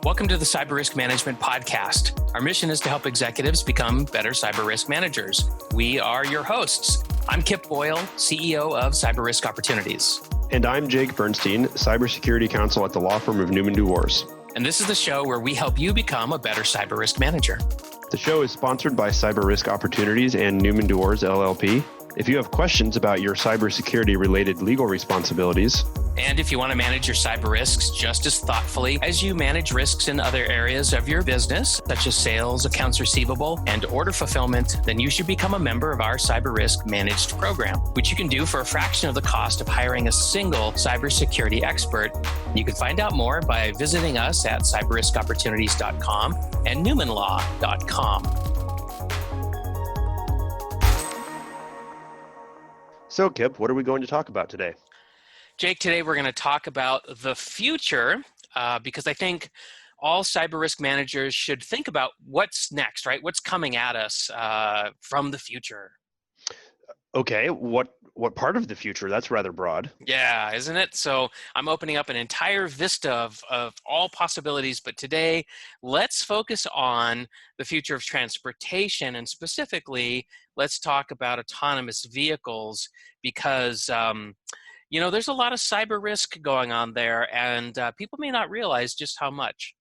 Welcome to the Cyber Risk Management Podcast. Our mission is to help executives become better cyber risk managers. We are your hosts. I'm Kip Boyle, CEO of Cyber Risk Opportunities. And I'm Jake Bernstein, Cybersecurity Counsel at the law firm of Newman DuWors. And this is the show where we help you become a better cyber risk manager. The show is sponsored by Cyber Risk Opportunities and Newman DuWors LLP. If you have questions about your cybersecurity related legal responsibilities, and if you want to manage your cyber risks just as thoughtfully as you manage risks in other areas of your business, such as sales, accounts receivable, and order fulfillment, then you should become a member of our Cyber Risk Managed program, which you can do for a fraction of the cost of hiring a single cybersecurity expert. You can find out more by visiting us at cyberriskopportunities.com and newmanlaw.com. So, Kip, what are we going to talk about today? Jake, today we're going to talk about the future because I think all cyber risk managers should think about what's next, right? What's coming at us from the future? Okay, what part of the future? That's rather broad. Yeah, isn't it? So I'm opening up an entire vista of all possibilities, but today let's focus on the future of transportation, and specifically, let's talk about autonomous vehicles because there's a lot of cyber risk going on there, and people may not realize just how much.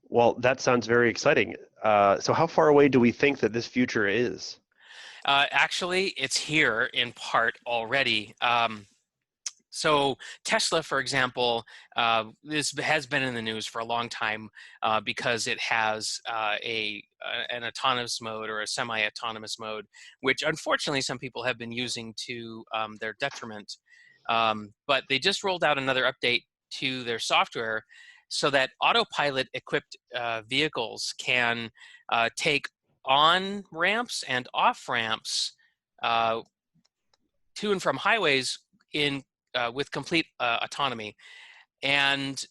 Well, that sounds very exciting. So how far away do we think that this future is? Actually, it's here in part already. So Tesla, for example, this has been in the news for a long time because it has an autonomous mode or a semi-autonomous mode, which unfortunately some people have been using to their detriment. But they just rolled out another update to their software so that autopilot-equipped vehicles can take on ramps and off ramps to and from highways with complete autonomy. And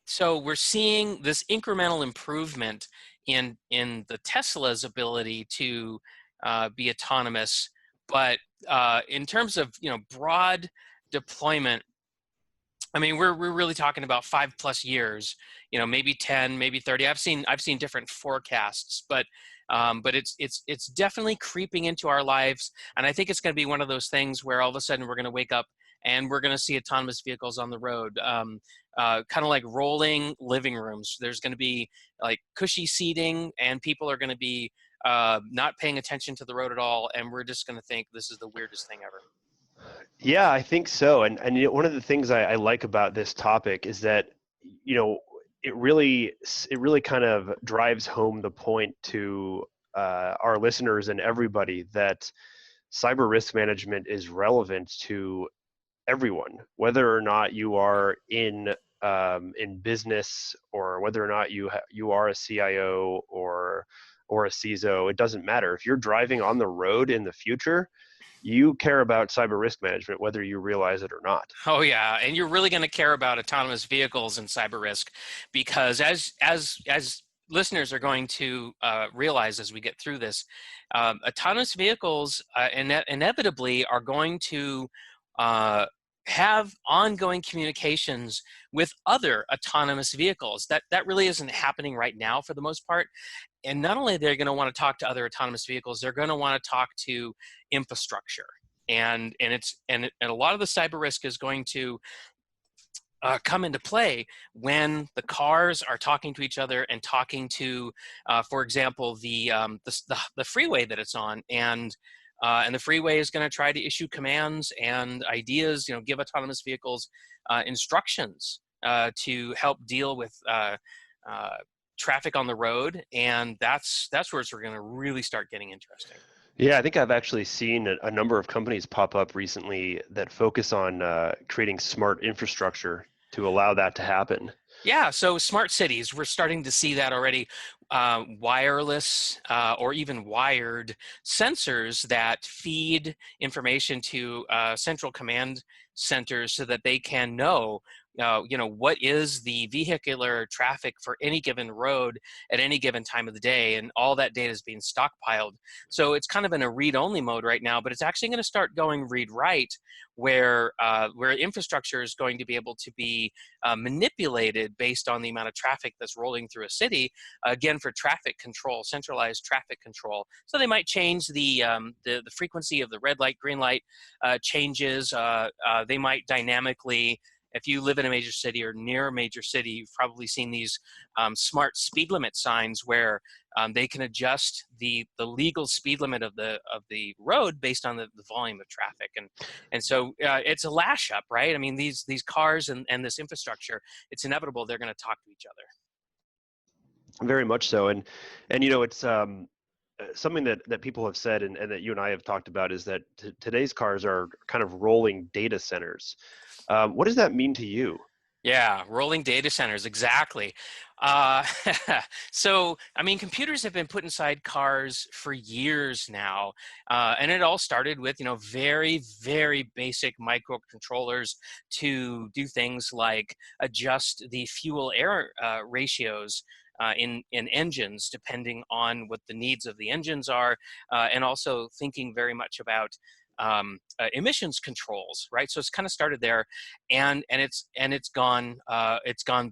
so we're seeing this incremental improvement in the Tesla's ability to be autonomous, but in terms of broad deployment, I mean we're really talking about 5+ years, maybe 10, maybe 30. I've seen different forecasts, but it's definitely creeping into our lives, and I think it's going to be one of those things where all of a sudden we're going to wake up and we're going to see autonomous vehicles on the road, kind of like rolling living rooms. There's going to be like cushy seating, and people are going to be not paying attention to the road at all, and we're just going to think this is the weirdest thing ever. Yeah, I think so. And one of the things I like about this topic is that, it really kind of drives home the point to our listeners and everybody that cyber risk management is relevant to everyone, whether or not you are in business, or whether or not you are a CIO or a CISO. It doesn't matter. If you're driving on the road in the future, you care about cyber risk management, whether you realize it or not. Oh yeah, and you're really going to care about autonomous vehicles and cyber risk, because as listeners are going to realize as we get through this, autonomous vehicles inevitably are going to have ongoing communications with other autonomous vehicles. That really isn't happening right now for the most part. And not only are they going to want to talk to other autonomous vehicles, they're going to want to talk to infrastructure. And a lot of the cyber risk is going to come into play when the cars are talking to each other and talking to, for example, the freeway that it's on, and the freeway is going to try to issue commands and ideas, give autonomous vehicles instructions to help deal with traffic on the road, and that's where it's going to really start getting interesting. Yeah, I think I've actually seen a number of companies pop up recently that focus on creating smart infrastructure to allow that to happen. Yeah, so smart cities, we're starting to see that already. Wireless or even wired sensors that feed information to central command centers so that they can know what is the vehicular traffic for any given road at any given time of the day, and all that data is being stockpiled. So it's kind of in a read-only mode right now, but it's actually going to start going read-write, where infrastructure is going to be able to be manipulated based on the amount of traffic that's rolling through a city, again, for traffic control, centralized traffic control. So they might change the frequency of the red light, green light changes. They might dynamically, if you live in a major city or near a major city, you've probably seen these smart speed limit signs where they can adjust the legal speed limit of the road based on the volume of traffic, and so it's a lash up, right? I mean, these cars and this infrastructure, it's inevitable they're going to talk to each other. Very much so, and it's something that people have said, and that you and I have talked about, is that today's cars are kind of rolling data centers. What does that mean to you? Yeah, rolling data centers, exactly. Uh, so, I mean, computers have been put inside cars for years now, and it all started with, very, very basic microcontrollers to do things like adjust the fuel-air ratios in engines, depending on what the needs of the engines are, and also thinking very much about emissions controls, right? So it's kind of started there, and it's gone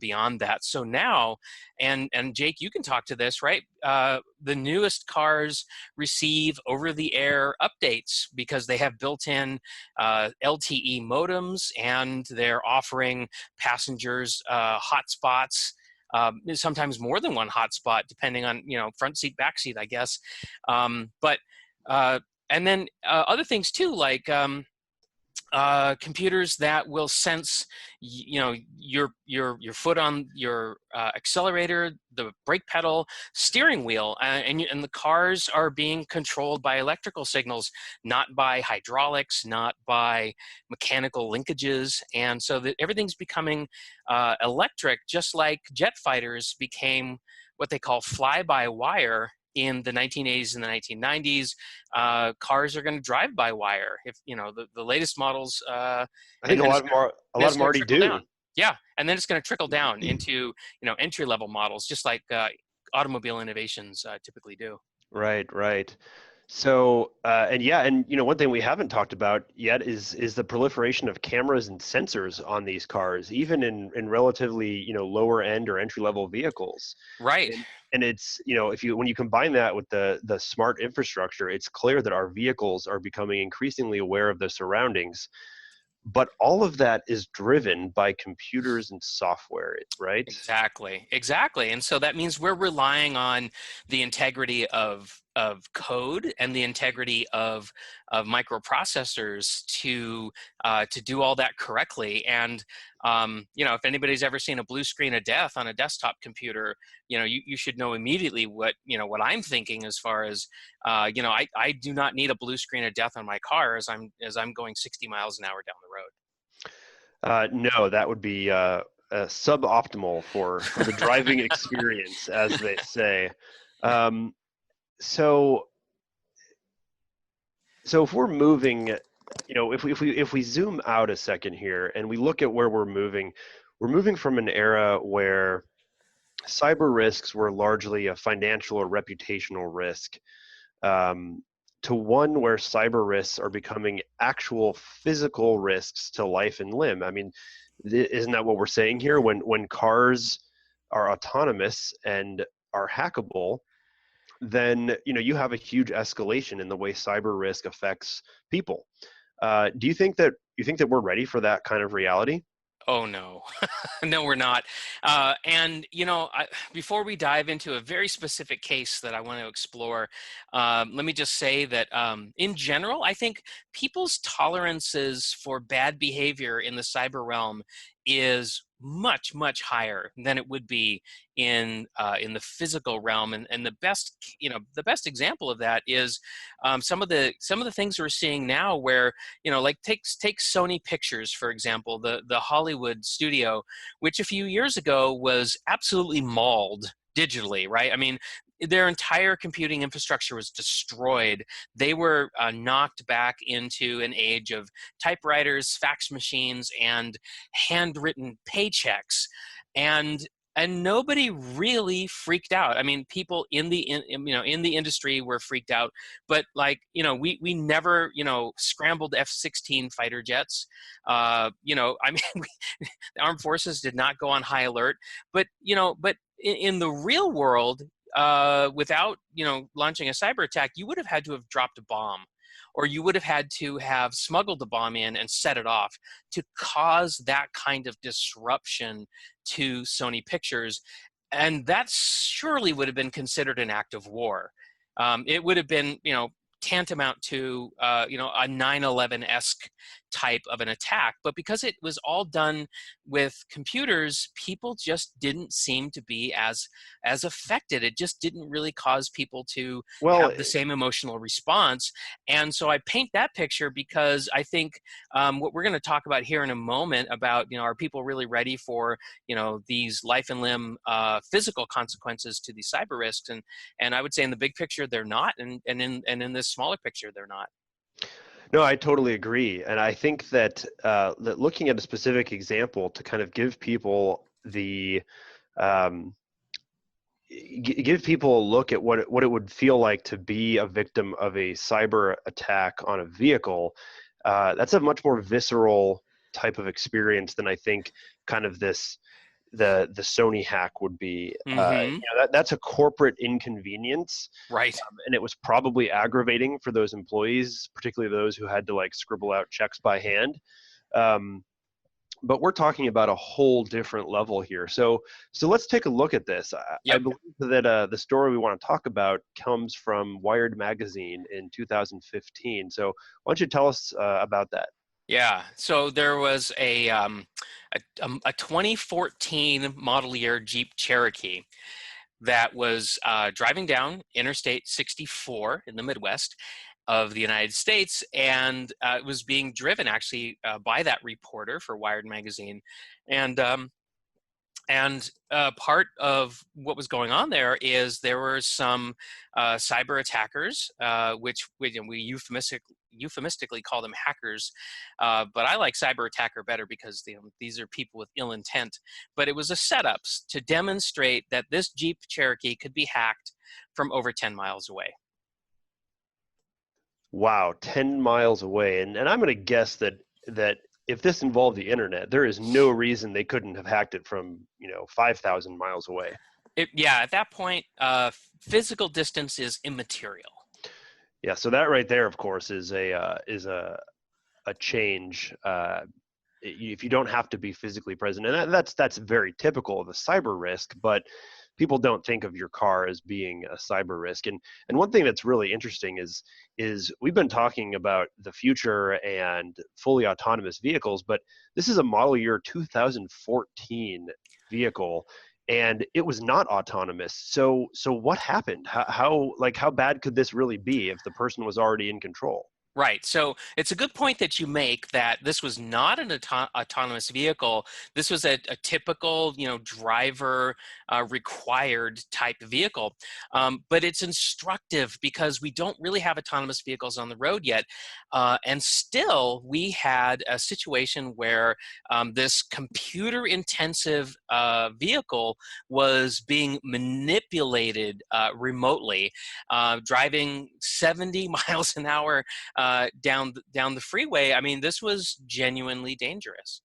beyond that. So now, and Jake, you can talk to this, right? The newest cars receive over-the-air updates because they have built-in LTE modems, and they're offering passengers hotspots. Sometimes more than one hotspot, depending on front seat, back seat, I guess. But and then other things too, like computers that will sense, your foot on your accelerator, the brake pedal, steering wheel, and the cars are being controlled by electrical signals, not by hydraulics, not by mechanical linkages, and so that everything's becoming electric, just like jet fighters became what they call fly-by-wire in the 1980s and the 1990s. Cars are going to drive by wire. If the latest models, I think a lot of them already do. Down. Yeah, and then it's going to trickle down into entry-level models, just like automobile innovations typically do. Right. So, and one thing we haven't talked about yet is the proliferation of cameras and sensors on these cars, even in relatively lower end or entry level vehicles. Right. And it's when you combine that with the smart infrastructure, it's clear that our vehicles are becoming increasingly aware of their surroundings. But all of that is driven by computers and software, right? Exactly. And so that means we're relying on the integrity of code and the integrity of microprocessors to do all that correctly. And if anybody's ever seen a blue screen of death on a desktop computer, you should know immediately what I'm thinking, as far as I do not need a blue screen of death on my car as I'm going 60 miles an hour down the road. No, that would be suboptimal for the driving experience, as they say. So if we're moving, if we zoom out a second here and we look at where we're moving from an era where cyber risks were largely a financial or reputational risk, to one where cyber risks are becoming actual physical risks to life and limb. I mean, isn't that what we're saying here? When cars are autonomous and are hackable, then you have a huge escalation in the way cyber risk affects people. Do you think that we're ready for that kind of reality? Oh, no. No, we're not. Before we dive into a very specific case that I want to explore, let me just say that in general, I think people's tolerances for bad behavior in the cyber realm is much, much higher than it would be in the physical realm. And the best example of that is some of the things we're seeing now, where like take Sony Pictures, for example, the Hollywood studio, which a few years ago was absolutely mauled digitally, right? I mean, their entire computing infrastructure was destroyed. They were knocked back into an age of typewriters, fax machines, and handwritten paychecks. And nobody really freaked out. I mean, people in the in the industry were freaked out, but like, we never, scrambled F-16 fighter jets. I mean, the armed forces did not go on high alert. But in the real world, without launching a cyber attack, you would have had to have dropped a bomb, or you would have had to have smuggled the bomb in and set it off to cause that kind of disruption to Sony Pictures. And that surely would have been considered an act of war. It would have been, tantamount to, a 9/11-esque type of an attack. But because it was all done with computers, people just didn't seem to be as affected. It just didn't really cause people to Well, have the same emotional response. And so I paint that picture because I think what we're going to talk about here in a moment about, are people really ready for, these life and limb physical consequences to these cyber risks? And I would say in the big picture, they're not. And in this smaller picture, they're not. no, I totally agree, and I think that that looking at a specific example to kind of give people the um, give people a look at what it would feel like to be a victim of a cyber attack on a vehicle. That's a much more visceral type of experience than I think kind of the Sony hack would be. Mm-hmm. That's a corporate inconvenience, Right. and it was probably aggravating for those employees, particularly those who had to like scribble out checks by hand. Um, but we're talking about a whole different level here. So let's take a look at this. I Yep. believe that the story we want to talk about comes from Wired magazine in 2015. So why don't you tell us about that? Yeah. So there was a 2014 model year Jeep Cherokee that was driving down Interstate 64 in the Midwest of the United States, and it was being driven actually by that reporter for Wired magazine. And part of what was going on there is there were some cyber attackers, which we euphemistically call them hackers, but I like cyber attacker better because these are people with ill intent. But it was a setup to demonstrate that this Jeep Cherokee could be hacked from over 10 miles away. Wow, 10 miles away. And I'm going to guess that if this involved the internet, there is no reason they couldn't have hacked it from, 5,000 miles away. Yeah, at that point, physical distance is immaterial. Yeah, so that right there, of course, is a change. If you don't have to be physically present, and that's very typical of a cyber risk, but people don't think of your car as being a cyber risk. And one thing that's really interesting is we've been talking about the future and fully autonomous vehicles, but this is a model year 2014 vehicle, and it was not autonomous. So what happened? How bad could this really be if the person was already in control? Right. So it's a good point that you make that this was not an autonomous vehicle. This was a typical, driver required type vehicle. But it's instructive because we don't really have autonomous vehicles on the road yet. And still, we had a situation where this computer intensive vehicle was being manipulated remotely, driving 70 miles an hour down the freeway. I mean, this was genuinely dangerous.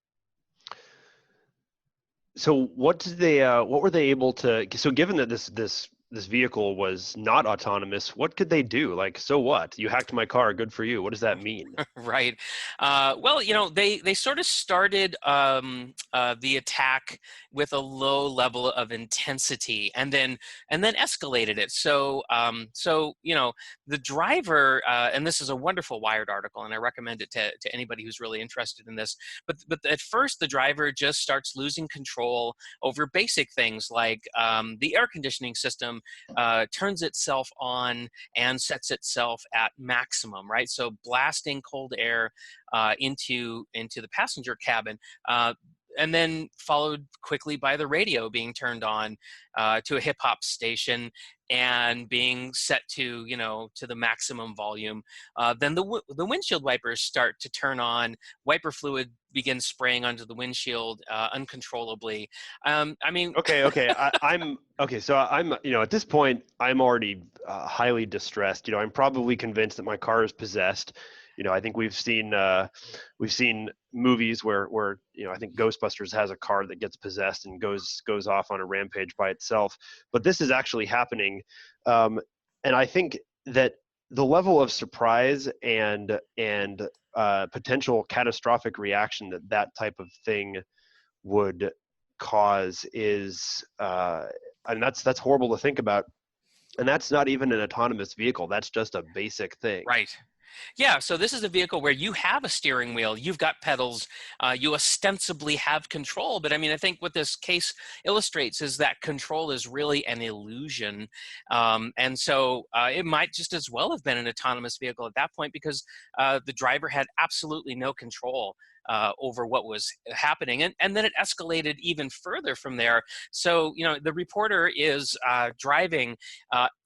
So what were they able to? So given that this vehicle was not autonomous, what could they do? Like, so what? You hacked my car. Good for you. What does that mean? Right. Well, they sort of started the attack with a low level of intensity, and then escalated it. So the driver, and this is a wonderful Wired article, and I recommend it to anybody who's really interested in this. But at first, the driver just starts losing control over basic things like the air conditioning system turns itself on and sets itself at maximum, right? So blasting cold air into the passenger cabin. and then followed quickly by the radio being turned on to a hip hop station and being set to, to the maximum volume. Then the windshield wipers start to turn on. Wiper fluid begins spraying onto the windshield uncontrollably. I mean, Okay. I'm okay. So I'm, at this point, I'm already highly distressed. I'm probably convinced that my car is possessed. I think we've seen movies where I think Ghostbusters has a car that gets possessed and goes off on a rampage by itself. But this is actually happening, and I think that the level of surprise and potential catastrophic reaction that type of thing would cause is and that's horrible to think about, and that's not even an autonomous vehicle. That's just a basic thing. right. Yeah, so this is a vehicle where you have a steering wheel, you've got pedals, you ostensibly have control, but I mean, I think what this case illustrates is that control is really an illusion. And so it might just as well have been an autonomous vehicle at that point, because the driver had absolutely no control over what was happening. And then it escalated even further from there. So, the reporter is driving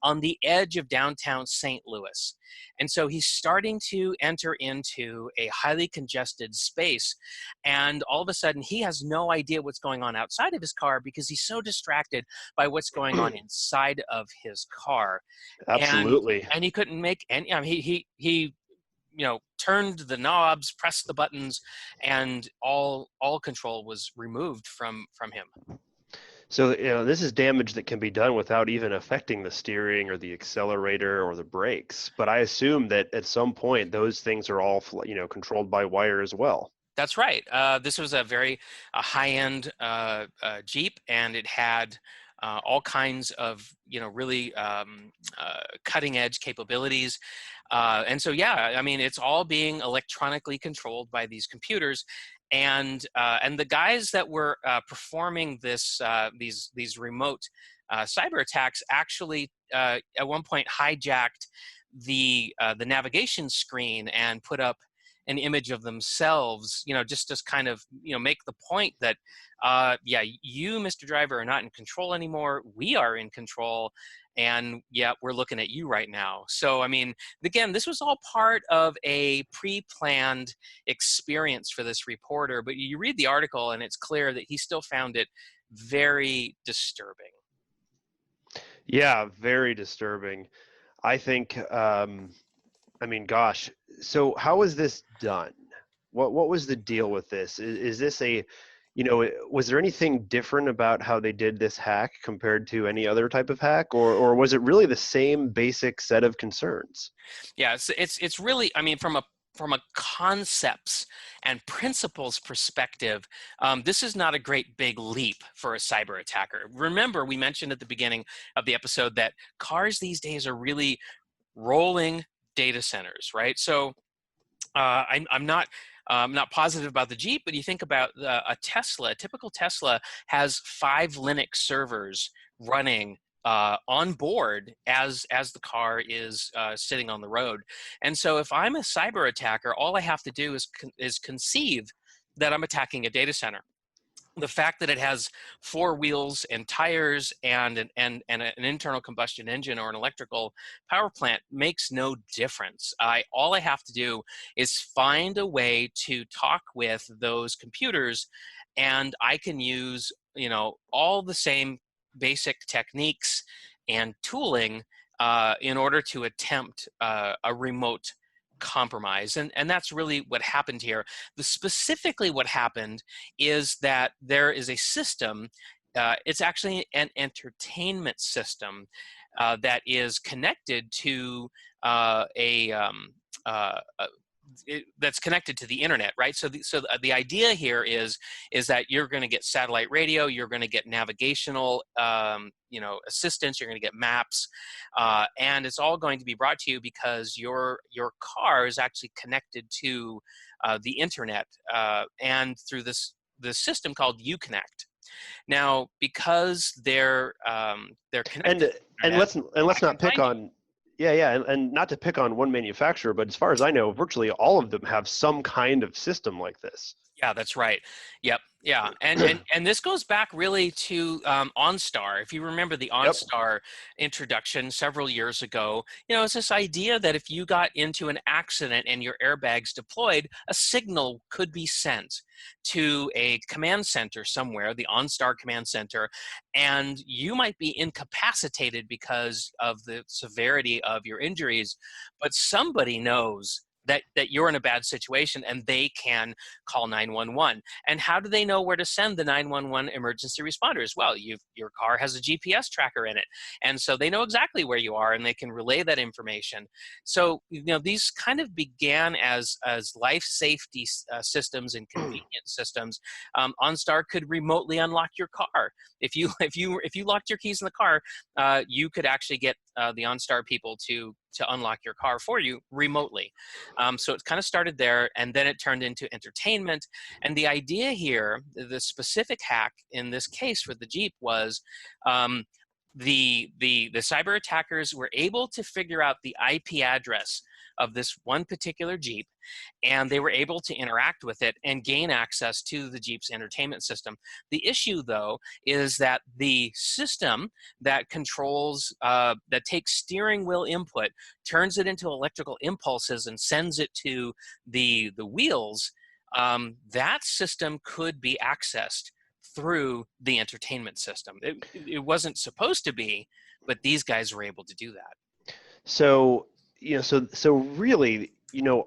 on the edge of downtown St. Louis. And so he's starting to enter into a highly congested space. And all of a sudden, he has no idea what's going on outside of his car because he's so distracted by what's going on inside of his car. And Absolutely. and he couldn't make any, he turned the knobs, pressed the buttons, and all control was removed from him. So, this is damage that can be done without even affecting the steering or the accelerator or the brakes. But I assume that at some point those things are all, controlled by wire as well. That's right. This was a very high-end Jeep, and it had all kinds of, really cutting-edge capabilities. And so, yeah, I mean, it's all being electronically controlled by these computers. And the guys that were performing these remote cyber attacks actually at one point hijacked the navigation screen and put up an image of themselves, just kind of, make the point that, yeah, you, Mr. Driver, are not in control anymore. We are in control. And yeah, we're looking at you right now. So, I mean, again, this was all part of a pre-planned experience for this reporter, but you read the article and it's clear that he still found it very disturbing. Yeah, very disturbing. I think, I mean, gosh, so how is this done? What was the deal with this? Is this was there anything different about how they did this hack compared to any other type of hack, or was it really the same basic set of concerns? Yeah, it's really, I mean, from a concepts and principles perspective, this is not a great big leap for a cyber attacker. Remember, we mentioned at the beginning of the episode that cars these days are really rolling data centers, right? So I'm not positive about the Jeep, but you think about a Tesla. A typical Tesla has 5 Linux servers running on board as the car is sitting on the road. And so if I'm a cyber attacker, all I have to do is conceive that I'm attacking a data center. The fact that it has 4 wheels and tires and an internal combustion engine or an electrical power plant makes no difference. All I have to do is find a way to talk with those computers, and I can use all the same basic techniques and tooling in order to attempt a remote compromise. And that's really what happened here. Specifically what happened is that there is a system, it's actually an entertainment system that is connected to that's connected to the internet, right? So the idea here is that you're going to get satellite radio, you're going to get navigational, assistance, you're going to get maps, and it's all going to be brought to you because your car is actually connected to the internet and through this system called UConnect. Now, because they're connected, And let's not pick on. Yeah, and not to pick on one manufacturer, but as far as I know, virtually all of them have some kind of system like this. Yeah, that's right. Yep. Yeah. And this goes back really to OnStar. If you remember the Yep. OnStar introduction several years ago, it's this idea that if you got into an accident and your airbags deployed, a signal could be sent to a command center somewhere, the OnStar command center, and you might be incapacitated because of the severity of your injuries, but somebody knows that you're in a bad situation and they can call 911. And how do they know where to send the 911 emergency responders? Well, your car has a GPS tracker in it. And so they know exactly where you are and they can relay that information. So, these kind of began as life safety systems and convenience systems. OnStar could remotely unlock your car. If you locked your keys in the car, you could actually get the OnStar people to unlock your car for you remotely. So it kind of started there, and then it turned into entertainment. And the idea here, the specific hack in this case for the Jeep was the cyber attackers were able to figure out the IP address of this one particular Jeep, and they were able to interact with it and gain access to the Jeep's entertainment system. The issue, though, is that the system that controls, that takes steering wheel input, turns it into electrical impulses and sends it to the wheels, that system could be accessed through the entertainment system. It wasn't supposed to be, but these guys were able to do that. So, so really,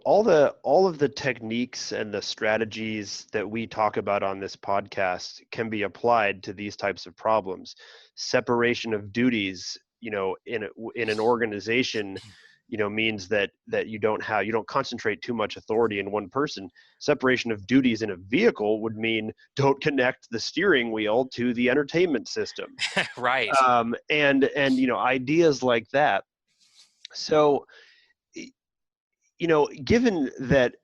all of the techniques and the strategies that we talk about on this podcast can be applied to these types of problems. Separation of duties, in an organization, means that you don't concentrate too much authority in one person. Separation of duties in a vehicle would mean don't connect the steering wheel to the entertainment system. Right. And ideas like that. So, given that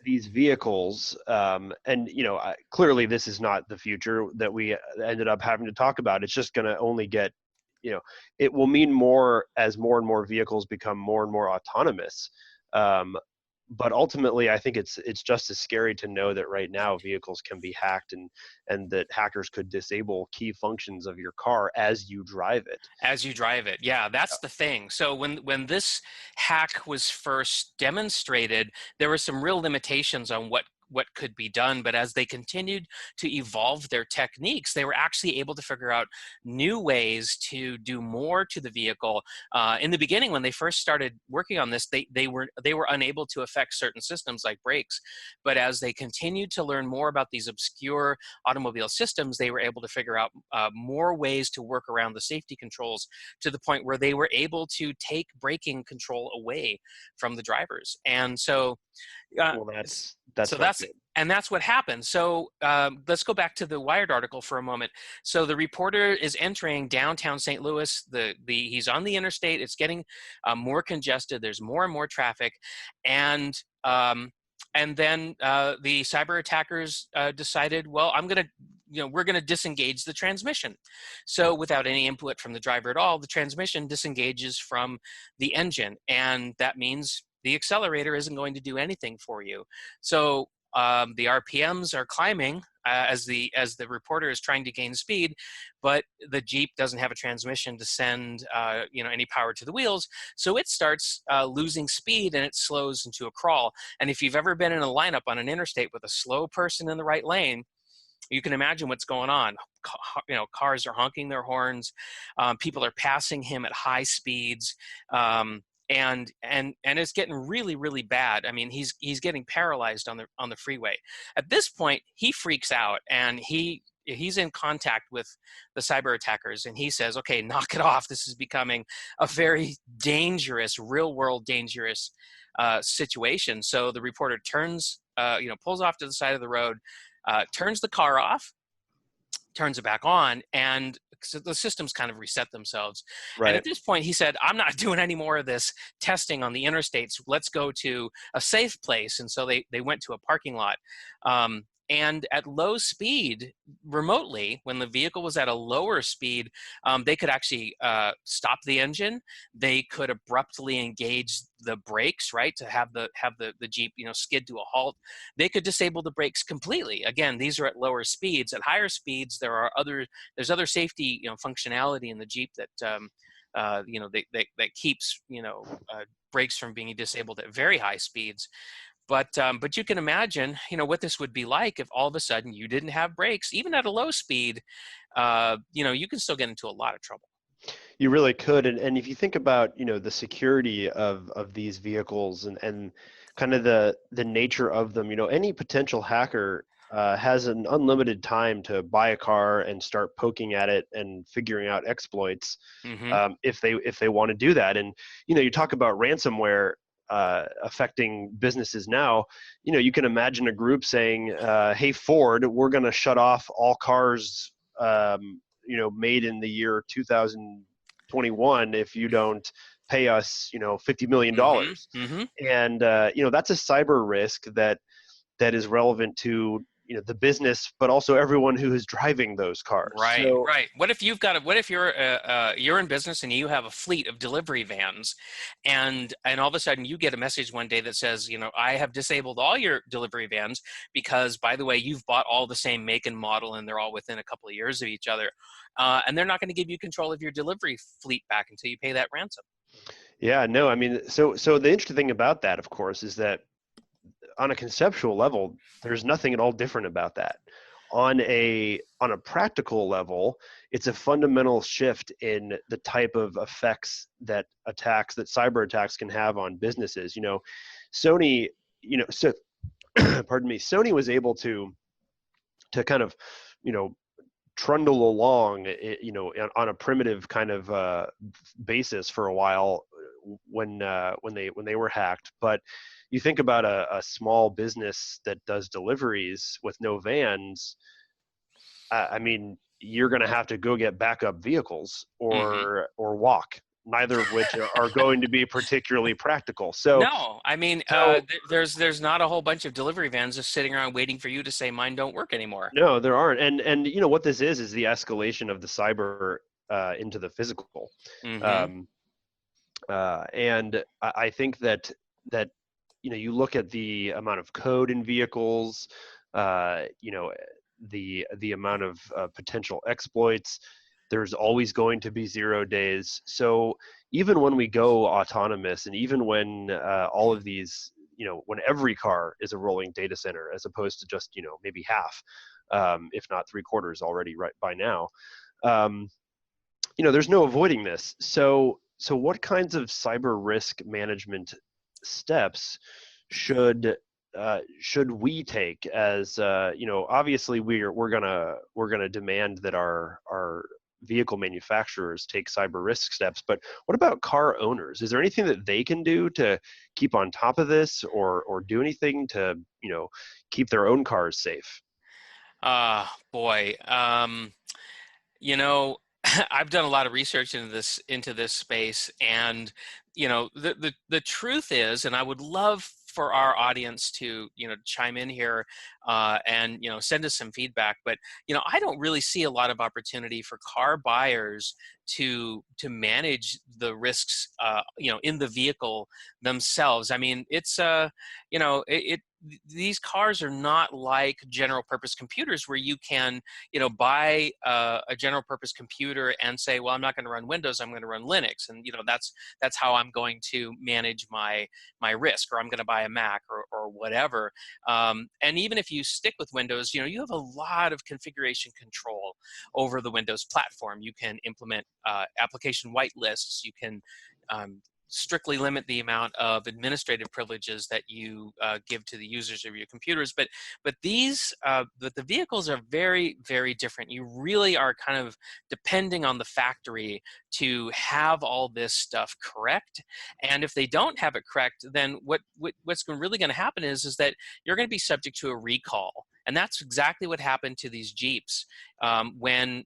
these vehicles, and clearly this is not the future that we ended up having to talk about. It's just going to only get, it will mean more as more and more vehicles become more and more autonomous. But ultimately, I think it's just as scary to know that right now vehicles can be hacked and that hackers could disable key functions of your car as you drive it. Yeah, that's the thing. So when this hack was first demonstrated, there were some real limitations on what could be done, but as they continued to evolve their techniques, they were actually able to figure out new ways to do more to the vehicle. In the beginning, when they first started working on this, they were unable to affect certain systems like brakes, but as they continued to learn more about these obscure automobile systems, they were able to figure out more ways to work around the safety controls, to the point where they were able to take braking control away from the drivers. And so Well, that's not good. and that's what happened. So let's go back to the Wired article for a moment. So the reporter is entering downtown St. Louis. He's on the interstate. It's getting more congested. There's more and more traffic, and then the cyber attackers decided, well, we're going to disengage the transmission. So without any input from the driver at all, the transmission disengages from the engine, and that means the accelerator isn't going to do anything for you. So the RPMs are climbing as the reporter is trying to gain speed, but the Jeep doesn't have a transmission to send any power to the wheels, so it starts losing speed and it slows into a crawl. And if you've ever been in a lineup on an interstate with a slow person in the right lane, you can imagine what's going on. Cars are honking their horns. People are passing him at high speeds. And it's getting really, really bad. I mean, he's getting paralyzed on the freeway. At this point, he freaks out and he's in contact with the cyber attackers, and he says, "Okay, knock it off. This is becoming a very dangerous, real world dangerous situation." So the reporter pulls off to the side of the road, turns the car off, turns it back on, and so the systems kind of reset themselves. Right. And at this point, he said, "I'm not doing any more of this testing on the interstates. Let's go to a safe place." And so they went to a parking lot. And at low speed, remotely, when the vehicle was at a lower speed, they could actually stop the engine. They could abruptly engage the brakes, right, to have the Jeep, skid to a halt. They could disable the brakes completely. Again, these are at lower speeds. At higher speeds, there's other safety, functionality in the Jeep that that keeps brakes from being disabled at very high speeds. But you can imagine, what this would be like if all of a sudden you didn't have brakes, even at a low speed. You can still get into a lot of trouble. You really could, and if you think about the security of these vehicles and kind of the nature of them, any potential hacker has an unlimited time to buy a car and start poking at it and figuring out exploits, Hmm. if they want to do that. And you talk about ransomware affecting businesses now. You can imagine a group saying, "Hey Ford, we're going to shut off all cars, made in the year 2021 if you don't pay us, $50 Hmm. million." Hmm. And that's a cyber risk that is relevant to the business, but also everyone who is driving those cars. Right, So right. What if you're in business and you have a fleet of delivery vans, and all of a sudden you get a message one day that says, I have disabled all your delivery vans because, by the way, you've bought all the same make and model, and they're all within a couple of years of each other, and they're not going to give you control of your delivery fleet back until you pay that ransom. yeah, no, I mean, so the interesting thing about that, of course, is that on a conceptual level, there's nothing at all different about that. On a practical level, it's a fundamental shift in the type of effects that cyber attacks can have on businesses. Sony, so pardon me, Sony was able to kind of, you know, trundle along, on a primitive kind of basis for a while when they were hacked. But you think about a small business that does deliveries with no vans. I mean, you're going to have to go get backup vehicles Hmm. or walk. Neither of which are going to be particularly practical. So, No, I mean, so there's not a whole bunch of delivery vans just sitting around waiting for you to say mine don't work anymore. no, there aren't. And what this is the escalation of the cyber into the physical. Hmm. Um, and I think that you look at the amount of code in vehicles, uh, you know, the amount of potential exploits. There's always going to be 0 days. So even when we go autonomous, and even when all of these, when every car is a rolling data center, as opposed to just maybe half, if not three-quarters already right by now. Um, there's no avoiding this. So what kinds of cyber risk management steps should we take? As obviously we're gonna demand that our vehicle manufacturers take cyber risk steps, but what about car owners? Is there anything that they can do to keep on top of this, or do anything to keep their own cars safe? Boy. You know, I've done a lot of research into this space, and the truth is, and I would love for our audience to chime in here, and send us some feedback. But I don't really see a lot of opportunity for car buyers to manage the risks, in the vehicle themselves. I mean, it's these cars are not like general purpose computers where you can buy a general purpose computer and say, well, I'm not going to run Windows, I'm going to run Linux, and that's how I'm going to manage my risk, or I'm going to buy a Mac, or whatever. And even if you stick with Windows, you have a lot of configuration control over the Windows platform. You can implement application whitelists. You can strictly limit the amount of administrative privileges that you give to the users of your computers. But the vehicles are very, very different. You really are kind of depending on the factory to have all this stuff correct. And if they don't have it correct, then what's really going to happen is that you're going to be subject to a recall. And that's exactly what happened to these Jeeps when,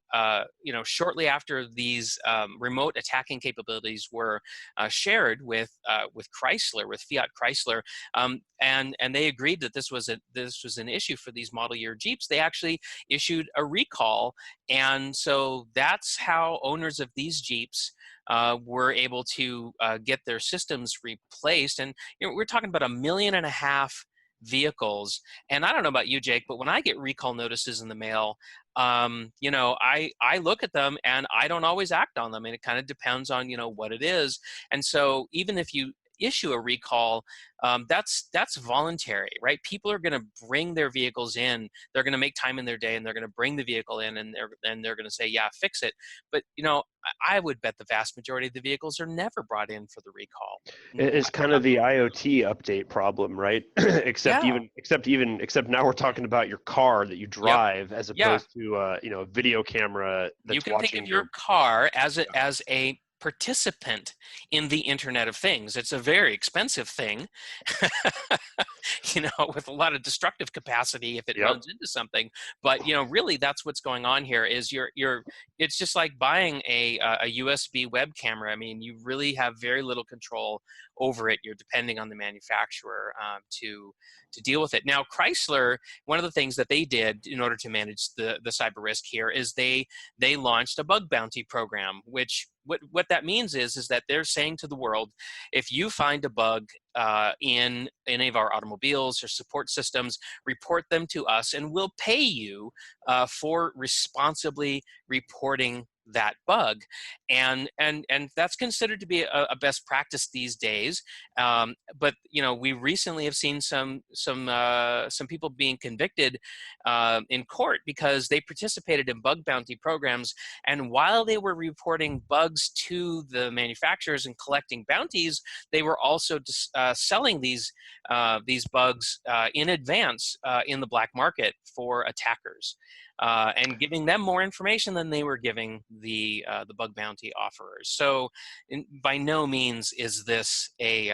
shortly after these remote attacking capabilities were shared with Chrysler, with Fiat Chrysler, and they agreed that this was an issue for these model year Jeeps. They actually issued a recall, and so that's how owners of these Jeeps were able to get their systems replaced. And we're talking about 1.5 million vehicles. And I don't know about you, Jake, but when I get recall notices in the mail, I look at them and I don't always act on them, and it kind of depends on what it is. And so even if you issue a recall, that's voluntary, right? People are going to bring their vehicles in. They're going to make time in their day, and they're going to bring the vehicle in, and they're going to say, yeah, fix it. But I would bet the vast majority of the vehicles are never brought in for the recall. It's kind of the IoT update problem, right? except Yeah. now we're talking about your car that you Yep. drive, as Yeah. opposed to a video camera that's You can think watching of your car as a participant in the Internet of Things. It's a very expensive thing, with a lot of destructive capacity if it Yep. runs into something. But really, that's what's going on here. Is it's just like buying a USB web camera. I mean, you really have very little control over it. You're depending on the manufacturer to deal with it. Now, Chrysler, one of the things that they did in order to manage the cyber risk here is they launched a bug bounty program, which what that means is that they're saying to the world, if you find a bug in any of our automobiles or support systems, report them to us, and we'll pay you for responsibly reporting that bug. And that's considered to be a best practice these days. But we recently have seen some people being convicted in court because they participated in bug bounty programs, and while they were reporting bugs to the manufacturers and collecting bounties, they were also selling these bugs in advance in the black market for attackers, and giving them more information than they were giving the bug bounty offerers. So, by no means is this a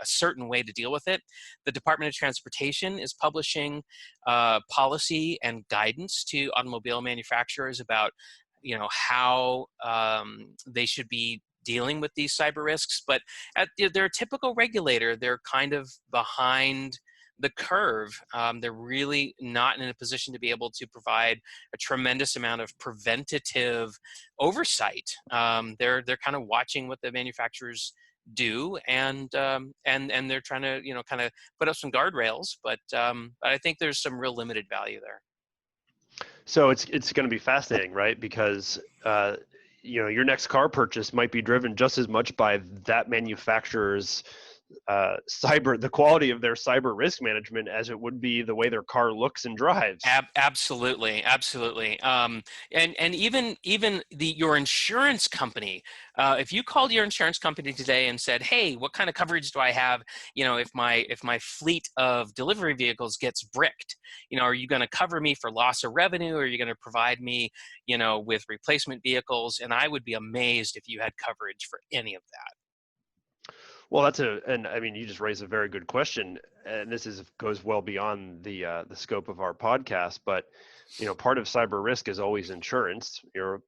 certain way to deal with it. The Department of Transportation is publishing policy and guidance to automobile manufacturers about how they should be dealing with these cyber risks, but they're a typical regulator. They're kind of behind the curve. They're really not in a position to be able to provide a tremendous amount of preventative oversight. They're kind of watching what the manufacturers do, and they're trying to kind of put up some guardrails, but I think there's some real limited value there. So it's going to be fascinating, right? Because your next car purchase might be driven just as much by that manufacturer's the quality of their cyber risk management as it would be the way their car looks and drives. Absolutely. And even your insurance company, if you called your insurance company today and said, hey, what kind of coverage do I have, if my fleet of delivery vehicles gets bricked, are you going to cover me for loss of revenue, or are you going to provide me with replacement vehicles? And I would be amazed if you had coverage for any of that. Well, and I mean, you just raised a very good question, and this goes well beyond the scope of our podcast. But part of cyber risk is always insurance. Cyber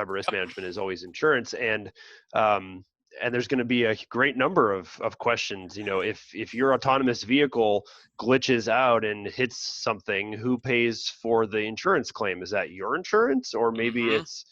risk management is always insurance, and there's going to be a great number of questions. If your autonomous vehicle glitches out and hits something, who pays for the insurance claim? Is that your insurance, or maybe it's?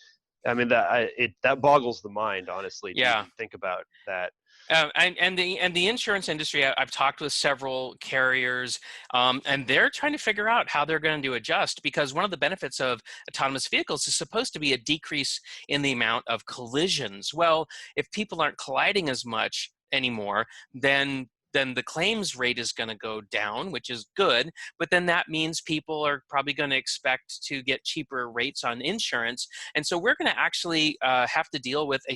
I mean, that boggles the mind, honestly, to even think about that. And the insurance industry, I've talked with several carriers, and they're trying to figure out how they're going to adjust, because one of the benefits of autonomous vehicles is supposed to be a decrease in the amount of collisions. Well, if people aren't colliding as much anymore, then the claims rate is going to go down, which is good. But then that means people are probably going to expect to get cheaper rates on insurance. And so we're going to actually have to deal with a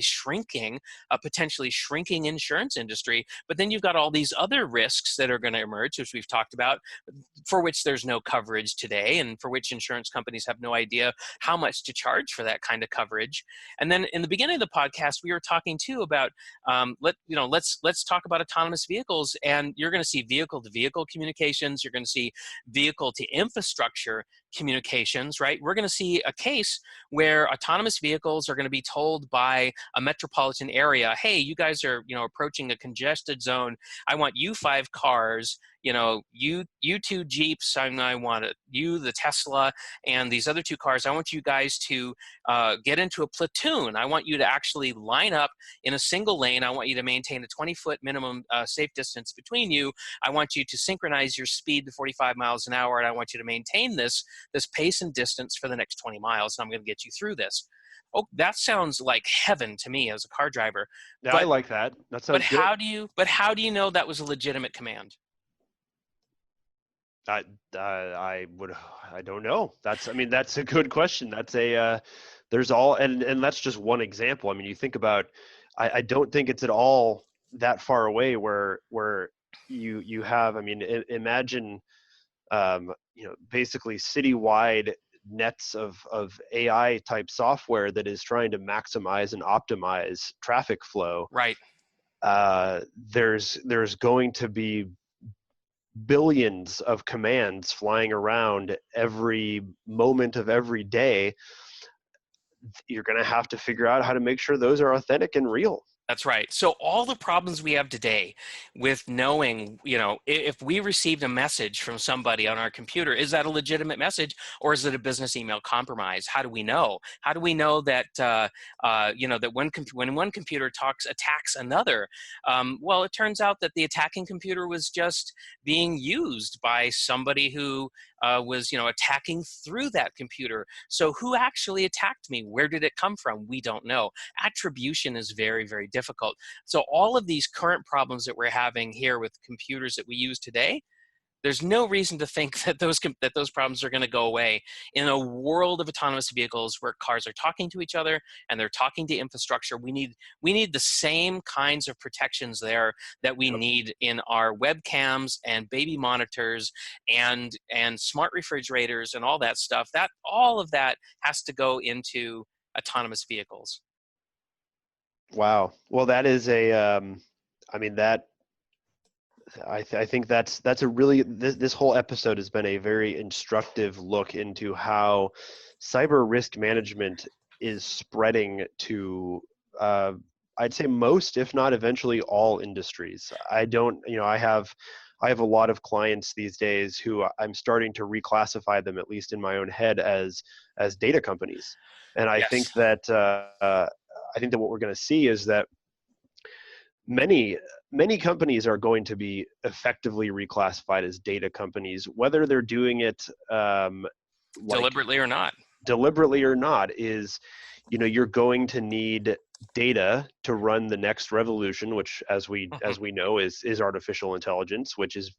potentially shrinking insurance industry. But then you've got all these other risks that are going to emerge, which we've talked about, for which there's no coverage today, and for which insurance companies have no idea how much to charge for that kind of coverage. And then in the beginning of the podcast, we were talking too about let's talk about autonomous vehicles vehicles, and you're going to see vehicle-to-vehicle communications. You're going to see vehicle-to-infrastructure communications, right? We're going to see a case where autonomous vehicles are going to be told by a metropolitan area, hey, you guys are, approaching a congested zone. I want you 5 cars, you 2 Jeeps, I want you, the Tesla, and these other 2 cars. I want you guys to get into a platoon. I want you to actually line up in a single lane. I want you to maintain a 20-foot minimum safe distance between you. I want you to synchronize your speed to 45 miles an hour, and I want you to maintain this pace and distance for the next 20 miles, and I'm going to get you through this. Oh, that sounds like heaven to me as a car driver. Yeah, I like that. That sounds good. How do you know that was a legitimate command? I don't know. That's a good question. That's and that's just one example. I mean, you think about, I don't think it's at all that far away where you have, imagine, basically citywide nets of AI type software that is trying to maximize and optimize traffic flow. Right. There's going to be billions of commands flying around every moment of every day. You're going to have to figure out how to make sure those are authentic and real. That's right. So all the problems we have today with knowing, if we received a message from somebody on our computer, is that a legitimate message or is it a business email compromise? How do we know? How do we know that, that when one computer attacks another? Well, it turns out that the attacking computer was just being used by somebody who was, attacking through that computer. So who actually attacked me? Where did it come from? We don't know. Attribution is very, very difficult. So all of these current problems that we're having here with computers that we use today, there's no reason to think that those problems are going to go away in a world of autonomous vehicles where cars are talking to each other and they're talking to infrastructure. We need the same kinds of protections there that we need in our webcams and baby monitors and smart refrigerators and all that stuff. All of that has to go into autonomous vehicles. Wow. Well, that is I think that's a really, this whole episode has been a very instructive look into how cyber risk management is spreading to, I'd say most, if not eventually all industries. I have a lot of clients these days who I'm starting to reclassify them, at least in my own head, as data companies. And I think that what we're going to see is that many companies are going to be effectively reclassified as data companies, whether they're doing it deliberately or not. Is, you're going to need data to run the next revolution, which as we know is artificial intelligence, which is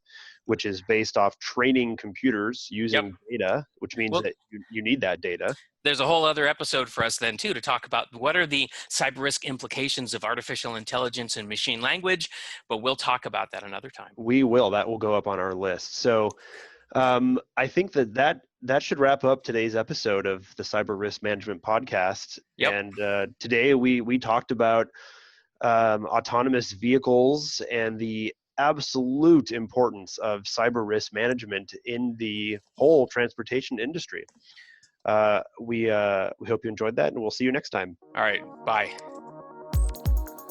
based off training computers using data, which means that you need that data. There's a whole other episode for us then too to talk about what are the cyber risk implications of artificial intelligence and machine language, but we'll talk about that another time. We will. That will go up on our list. So I think that should wrap up today's episode of the Cyber Risk Management Podcast. And today we talked about autonomous vehicles and the absolute importance of cyber risk management in the whole transportation industry. We hope you enjoyed that, and we'll see you next time. All right. Bye.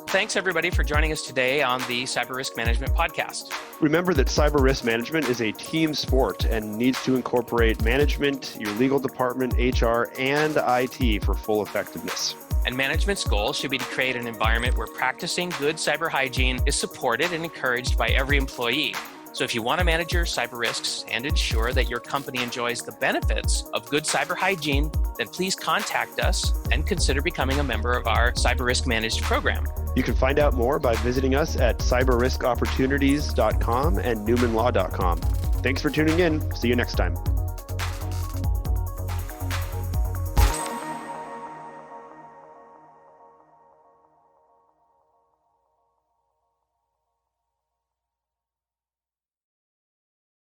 Thanks, everybody, for joining us today on the Cyber Risk Management Podcast. Remember that cyber risk management is a team sport and needs to incorporate management, your legal department, HR, and IT for full effectiveness. And management's goal should be to create an environment where practicing good cyber hygiene is supported and encouraged by every employee. So if you want to manage your cyber risks and ensure that your company enjoys the benefits of good cyber hygiene, then please contact us and consider becoming a member of our Cyber Risk Managed program. You can find out more by visiting us at cyberriskopportunities.com and newmanlaw.com. Thanks for tuning in. See you next time.